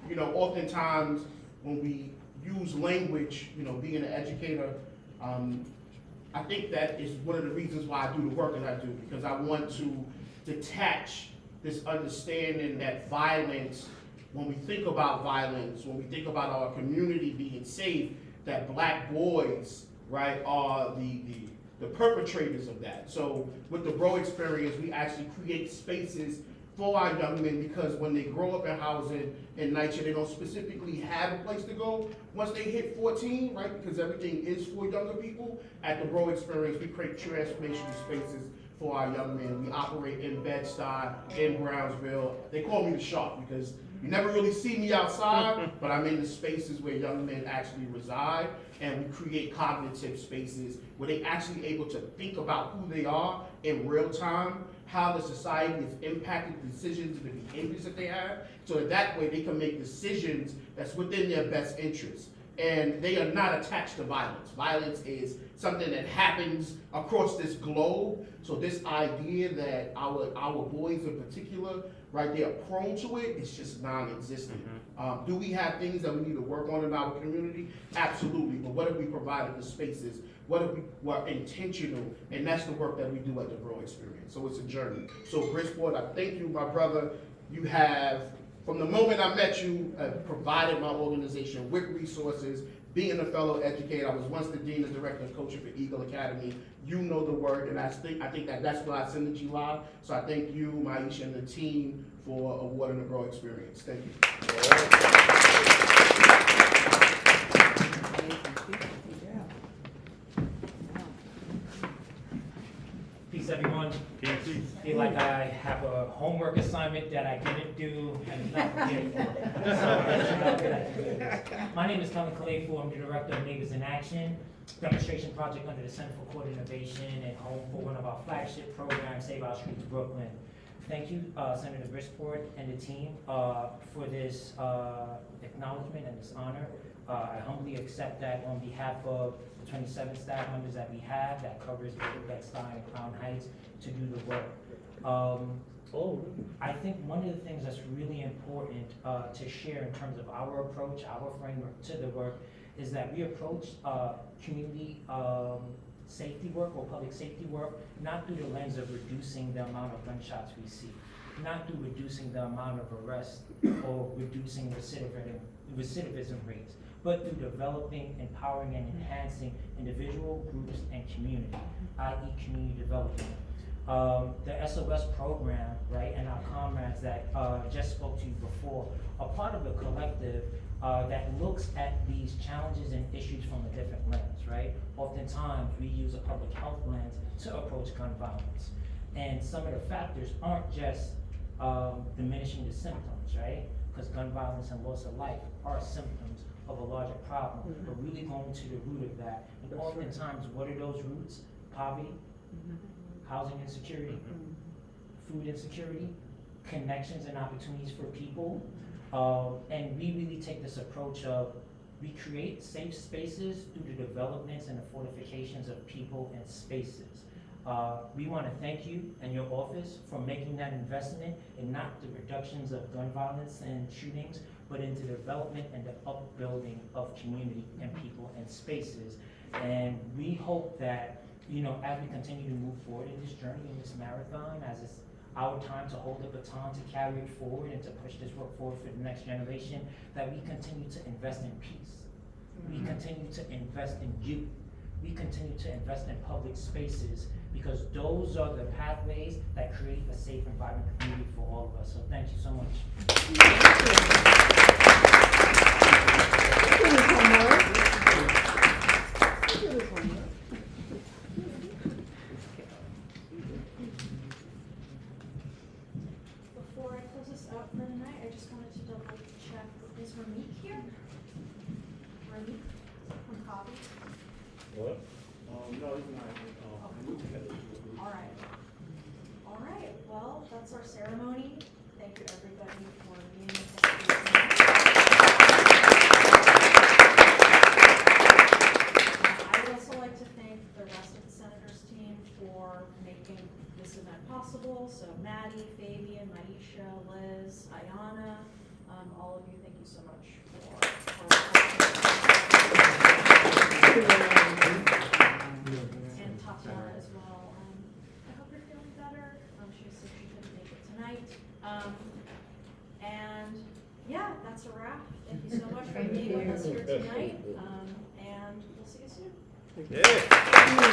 you know, oftentimes when we use language, you know, being an educator, I think that is one of the reasons why I do the work that I do, because I want to detach this understanding that violence, when we think about violence, when we think about our community being safe, that black boys, right, are the perpetrators of that. So with the Grow Experience, we actually create spaces for our young men, because when they grow up in housing in NYCHA, they don't specifically have a place to go once they hit 14, right? Because everything is for younger people. At the Grow Experience, we create transformational spaces for our young men. We operate in Bed-Stuy, in Brownsville. They call me the Shark because you never really see me outside, but I'm in the spaces where young men actually reside, and we create cognitive spaces where they actually able to think about who they are in real time, how the society has impacted the decisions and the behaviors that they have, so that way they can make decisions that's within their best interest. And they are not attached to violence. Violence is something that happens across this globe. So this idea that our boys in particular, right, they are prone to it, it's just non-existent. Do we have things that we need to work on in our community? Absolutely, but what have we provided the spaces? What if we were intentional? And that's the work that we do at the Grow Experience. So it's a journey. So Brisport, I thank you, my brother. You have from the moment I met you, provided my organization with resources, being a fellow educator. I was once the dean and director of coaching for Eagle Academy. You know the word, and I think that's why synergy live. So I thank you, Maisha, and the team for awarding the Grow experience. Thank you. Peace, everyone. Feel like I have a homework assignment that I didn't do and it's not prepared for. So let's see how good I can do this. My name is Kelvin Kalefu. I'm the director of Neighbors in Action, demonstration project under the Center for Court Innovation and home for one of our flagship programs, Save Our Streets Brooklyn. Thank you, Senator Bridgeport and the team for this acknowledgement and this honor. I humbly accept that on behalf of the 27 staff members that we have that covers Bed-Stuy and Crown Heights to do the work. I think one of the things that's really important to share in terms of our approach, our framework to the work, is that we approach community safety work or public safety work not through the lens of reducing the amount of gunshots we see, not through reducing the amount of arrests or reducing recidivism rates, but through developing, empowering, and enhancing individual, groups, and community, i.e. community development. The SOS program, right, and our comrades that just spoke to you before are part of a collective that looks at these challenges and issues from a different lens, right? Oftentimes, we use a public health lens to approach gun violence. And some of the factors aren't just diminishing the symptoms, right? Because gun violence and loss of life are symptoms of a larger problem, but really going to the root of that. And oftentimes, what are those roots? Poverty, housing insecurity, food insecurity, connections and opportunities for people. And we really take this approach of we create safe spaces through the developments and the fortifications of people and spaces. We want to thank you and your office for making that investment in not the reductions of gun violence and shootings, but into the development and the upbuilding of community and people and spaces. And we hope that, you know, as we continue to move forward in this journey, in this marathon, as it's our time to hold the baton, to carry it forward and to push this work forward for the next generation, that we continue to invest in peace. We continue to invest in youth. We continue to invest in public spaces, because those are the pathways that create a safe environment community for all of us. So thank you so much. Before I close this out for the night, I just wanted to double check, is Ramik here? Ramik from Cobby? What? No, he's not. All right, well, that's our ceremony. Thank you, everybody, for being with us. I would also like to thank the rest of the Senators team for making this event possible. So Maddie, Fabian, Maisha, Liz, Ayana, all of you, thank you so much and Tatiana as well. I hope you're feeling better. She said she couldn't make it tonight. And yeah, that's a wrap. Thank you so much for being with us here tonight. And we'll see you soon. Yeah.